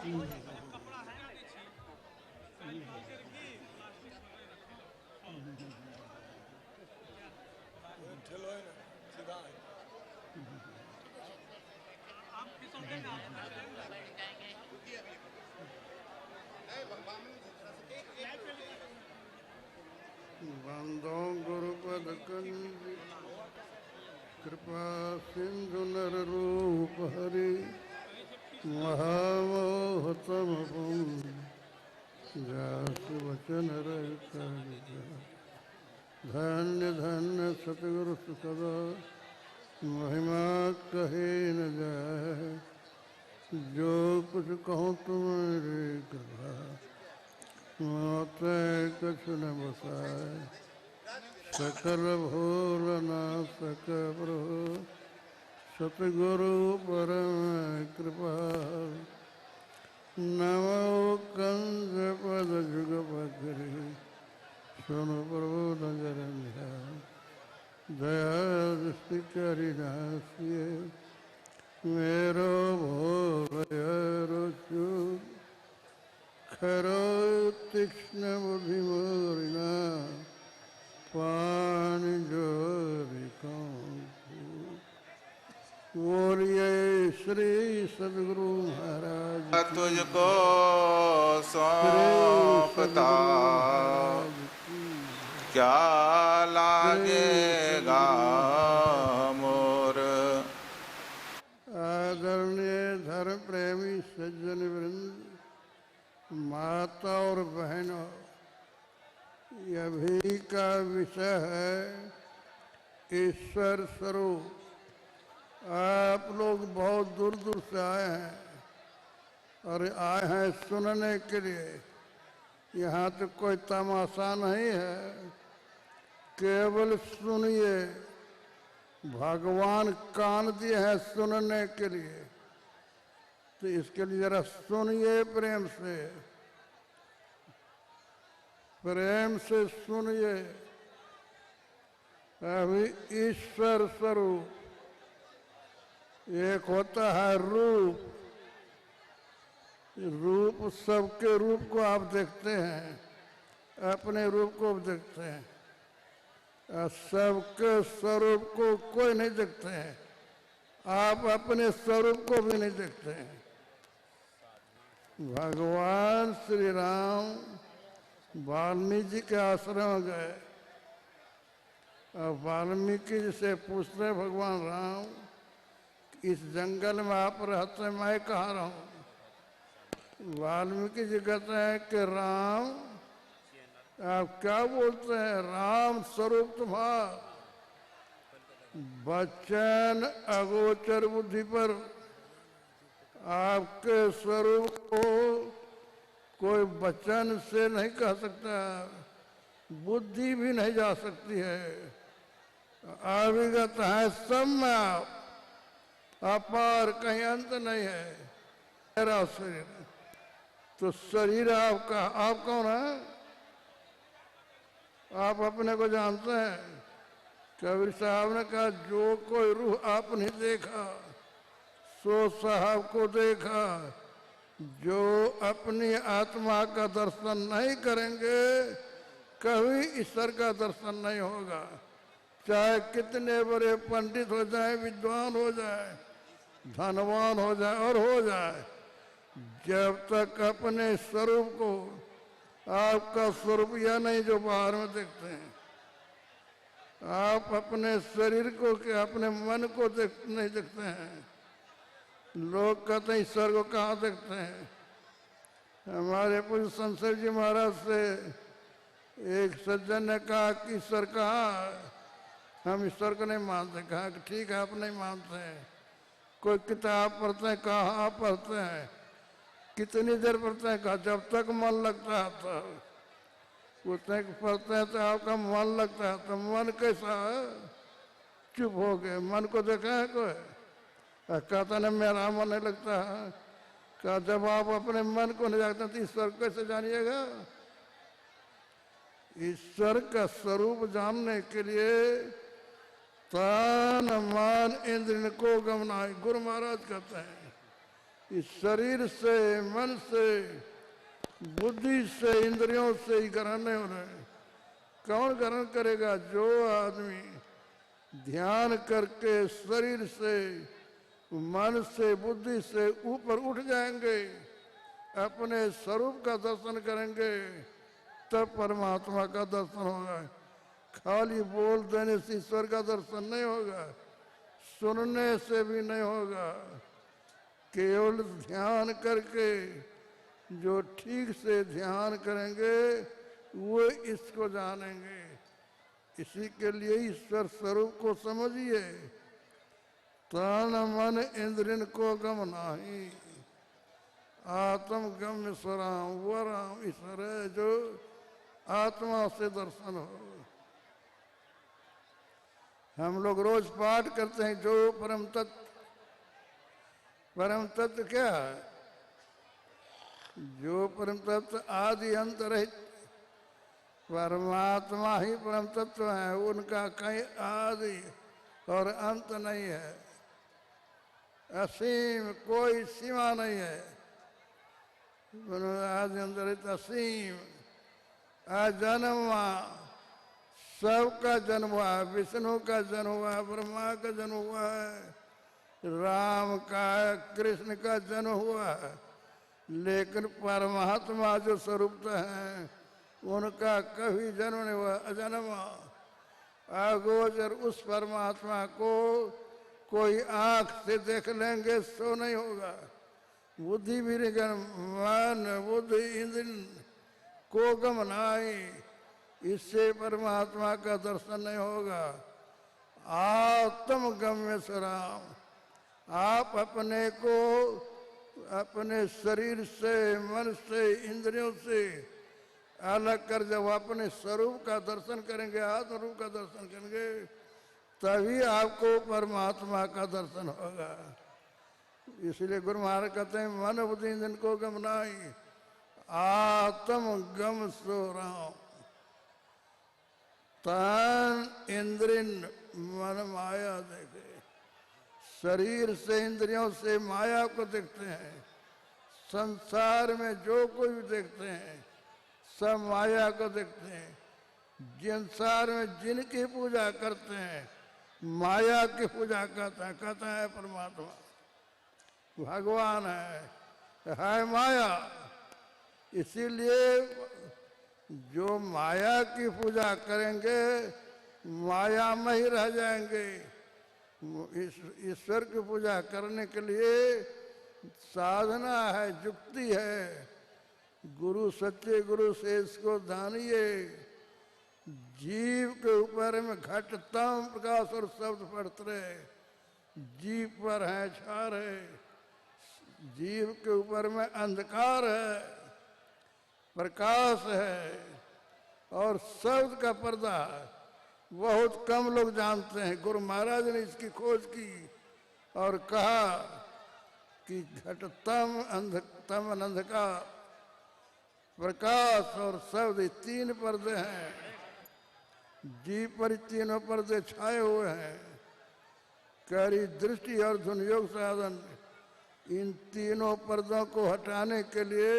वंदो गुरुपद कंज कृपा सिंधु नर रूप हरि महामोहतम जासु वचन रहित धन्य धन्य सतगुरु सदा महिमा कहे न जाए। जो कुछ कहूँ तुम्हारे कृपा माते कुछ न बसाए। सकल भूल नाशक प्रभु सतगुरु परम कृपा। नमो कंस पद जुग पकड़े सुन प्रभु नजर दया दृष्टि करी नासिए। मेरो भोर चूक खरो तीक्ष्ण बुद्धि मोरिना पानी जोरी बोलिए श्री सद्गुरु महाराज तुझको सौंपता क्या लागेगा मोर। आदरणीय धर्म प्रेमी सज्जन वृंद, माता और बहनों, यह भी का विषय है ईश्वर स्वरूप। आप लोग बहुत दूर दूर से आए हैं और आए हैं सुनने के लिए। यहाँ तो कोई तमाशा नहीं है, केवल सुनिए। भगवान कान दिए हैं सुनने के लिए, तो इसके लिए जरा सुनिए प्रेम से, प्रेम से सुनिए। अभी ईश्वर स्वरूप एक होता है रूप। रूप सबके रूप को आप देखते हैं, अपने रूप को देखते हैं। सबके स्वरूप को कोई नहीं देखते हैं, आप अपने स्वरूप को भी नहीं देखते हैं। भगवान श्री राम वाल्मीकि जी के आश्रम गए और वाल्मीकि जी से पूछते भगवान राम, इस जंगल में आप रहते हैं, मैं कहाँ रहूं? वाल्मीकि जी कहते हैं कि राम आप क्या बोलते हैं? राम स्वरूप तुम्हारा वचन अगोचर बुद्धि पर, आपके स्वरूप को कोई वचन से नहीं कह सकता, बुद्धि भी नहीं जा सकती है। अविगत है सब में आप, अपार, कहीं अंत नहीं है। मेरा शरीर तो शरीर आपका, आप कौन है? आप अपने को जानते हैं। कबीर साहब ने कहा, जो कोई रूह आप नहीं देखा सो साहब को देखा। जो अपनी आत्मा का दर्शन नहीं करेंगे कभी ईश्वर का दर्शन नहीं होगा। चाहे कितने बड़े पंडित हो जाए, विद्वान हो जाए, धनवान हो जाए और हो जाए, जब तक अपने स्वरूप को, आपका स्वरूप यह नहीं जो बाहर में देखते हैं, आप अपने शरीर को के अपने मन को नहीं देखते हैं। लोग कहते हैं ईश्वर को कहाँ देखते हैं? हमारे पूज्य संसद जी महाराज से एक सज्जन ने कहा कि ईश्वर कहाँ? हम ईश्वर को नहीं मानते। कहा कि ठीक है, आप नहीं मानते हैं, कोई किताब पढ़ते हैं? कहा आप पढ़ते हैं। कितनी देर पढ़ते हैं? कहा जब तक मन लगता है तब। पूछते हैं पढ़ते हैं तो आपका मन लगता है, तो मन कैसा है? चुप हो गए। मन को देखा है कोई? कहता नहीं मेरा मन नहीं लगता है। कहा जब आप अपने मन को नहीं जानते तो ईश्वर कैसे जानिएगा? ईश्वर का स्वरूप जानने के लिए तन मन इंद्रिय को गमनाए, गुरु महाराज कहते हैं। इस शरीर से, मन से, बुद्धि से, इंद्रियों से ही ग्रहण नहीं हो रहे हैं। कौन ग्रहण करेगा? जो आदमी ध्यान करके शरीर से, मन से, बुद्धि से ऊपर उठ जाएंगे, अपने स्वरूप का दर्शन करेंगे, तब परमात्मा का दर्शन होगा। खाली बोल देने से ईश्वर का दर्शन नहीं होगा, सुनने से भी नहीं होगा। केवल ध्यान करके, जो ठीक से ध्यान करेंगे वो इसको जानेंगे। इसी के लिए ईश्वर स्वरूप को समझिए। तन मन इंद्रियन को गम नाही, आत्म गम्य स्वराम वराम ईश्वर है जो आत्मा से दर्शन हो। हम लोग रोज पाठ करते हैं जो परम तत्व। परम तत्व क्या है? जो परम तत्व आदि अंत रहित परमात्मा ही परम तत्व है। उनका कहीं आदि और अंत नहीं है, असीम, कोई सीमा नहीं है। आदि अंत रहित असीम, अजन्मा, सबका जन्म हुआ है। विष्णु का जन्म हुआ है, ब्रह्मा का जन्म हुआ है, राम का, कृष्ण का जन्म हुआ है। लेकिन परमात्मा जो स्वरूप है उनका कभी जन्म नहीं हुआ, अजन्मा अगोचर। उस परमात्मा को कोई आंख से देख लेंगे सो नहीं होगा, बुद्धि भी नहीं कर, मन बुद्धि इंद्रिय को गम नाही, इससे परमात्मा का दर्शन नहीं होगा। आत्म गम्य स्वराम, आप अपने को अपने शरीर से, मन से, इंद्रियों से अलग कर जब अपने स्वरूप का दर्शन करेंगे, आत्म रूप का दर्शन करेंगे, तभी आपको परमात्मा का दर्शन होगा। इसलिए गुरु महाराज कहते हैं मन बुद्धि इंद्रिय को गम नाही, आत्म गम स्वराम। तन इंद्रिय मन माया देखे, शरीर से इंद्रियों से माया को देखते हैं। संसार में जो कोई भी देखते हैं सब माया को देखते हैं। संसार में जिनकी पूजा करते हैं माया की पूजा कहता है परमात्मा भगवान है माया। इसीलिए जो माया की पूजा करेंगे माया में ही रह जाएंगे। ईश्वर की पूजा करने के लिए साधना है, युक्ति है। गुरु सच्चे गुरु से इसको जानिए। जीव के ऊपर में घटतम प्रकाश और शब्द पड़ते रहे, जीव पर है छार है, जीव के ऊपर में अंधकार है, प्रकाश है और शब्द का पर्दा है। बहुत कम लोग जानते हैं। गुरु महाराज ने इसकी खोज की और कहा कि घटतम अंधतम अंधकार, प्रकाश और शब्द तीन पर्दे हैं। जीव पर तीनों पर्दे छाए हुए हैं। करी दृष्टि और धुन योग साधन, इन तीनों पर्दों को हटाने के लिए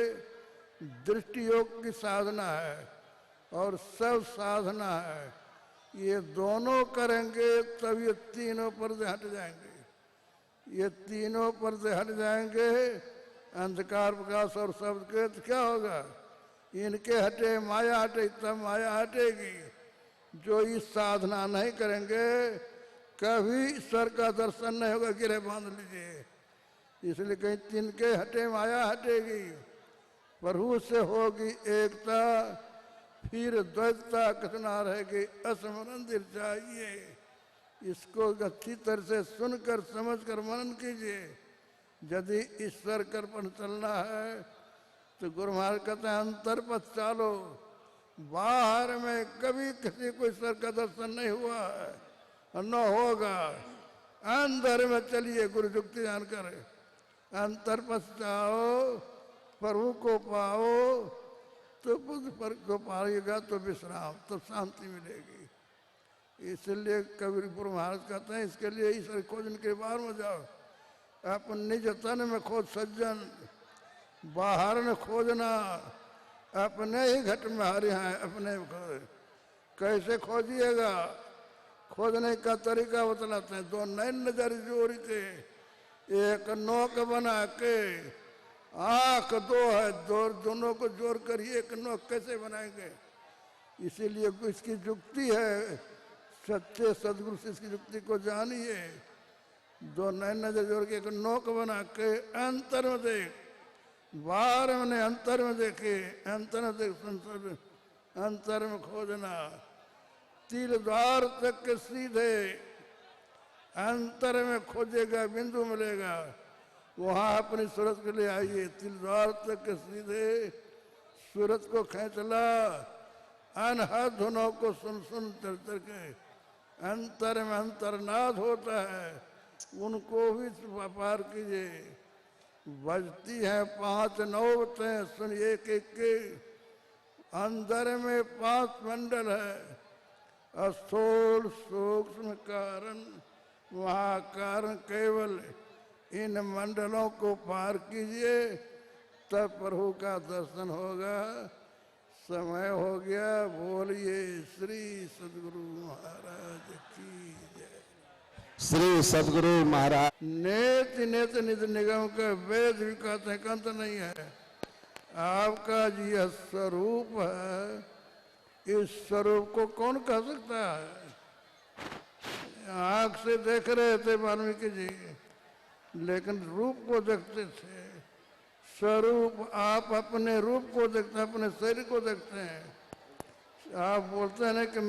दृष्टि योग की साधना है और सब साधना है। ये दोनों करेंगे तब ये तीनों पर्दे हट जाएंगे। ये तीनों पर्दे हट जाएंगे, अंधकार प्रकाश और शब्द के, तो क्या होगा? इनके हटे माया हटे, तब माया हटेगी। जो इस साधना नहीं करेंगे कभी ईश्वर का दर्शन नहीं होगा। गिरह बांध लीजिए। इसलिए कहीं तिनके हटे माया हटेगी, प्रभु से होगी एकता, फिर द्वैतता कितना रहेगी। असमंदिर चाहिए। इसको अच्छी तरह से सुनकर समझकर मनन कीजिए। यदि ईश्वर कर पर चलना है तो गुरु महाराज कहते हैं अंतर पथ चालो। बाहर में कभी किसी को ईश्वर का दर्शन नहीं हुआ है और न होगा। अंदर में चलिए गुरु युक्ति जानकर, अंतर पथ चाहो, प्रभु को पाओ, तो बुद्ध पर को पाएगा तो विश्राम, तो शांति मिलेगी। इसलिए कबीर गुरु महाराज कहते हैं इसके लिए ईश्वर खोजने के बाहर में जाओ। अपन निज तन में खोज सज्जन, बाहर न खोजना, अपने ही घट में हरि हैं अपने खोज। कैसे खोजिएगा? खोजने का तरीका बतलाते हैं। दो नैन नजर जोड़ के एक नोक बना के, आंख दो है, दोनों को जोड़ कर ही एक नोक कैसे बनाएंगे? इसीलिए इसकी युक्ति है, सच्चे सदगुरु से इसकी युक्ति को जानिए। दो नैन नजर जोड़ के एक नोक बना के अंतर में देख, बाहर में अंतर में देखे, अंतर में देख, अंतर में खोजना। तिल द्वार तक के सीधे अंतर में खोजेगा, बिंदु मिलेगा, वहां अपनी सूरत के लिए आइए। तिल द्वार तक के सीधे सूरत को खींचला, अनहद धुनों को सुन सुन चल चल के अंतर में अंतरनाद होता है, उनको भी पार कीजिए। बजती हैं 5 नौबतें, सुनिए के अंदर में 5 मंडल है। स्थूल सूक्ष्म कारण महाकारण, केवल इन मंडलों को पार कीजिए, तब प्रभु का दर्शन होगा। समय हो गया, बोलिए श्री सद्गुरु महाराज की जय। श्री सद्गुरु महाराज। नेत नेत निध निगम का वेद भी कहते हैं, अंत नहीं है। आपका जी यह स्वरूप है, इस स्वरूप को कौन कह सकता है? आंख से देख रहे थे वाल्मीकि जी, लेकिन रूप को देखते थे। स्वरूप, आप अपने रूप को देखते हैं, अपने शरीर को देखते हैं। आप बोलते हैं ना कि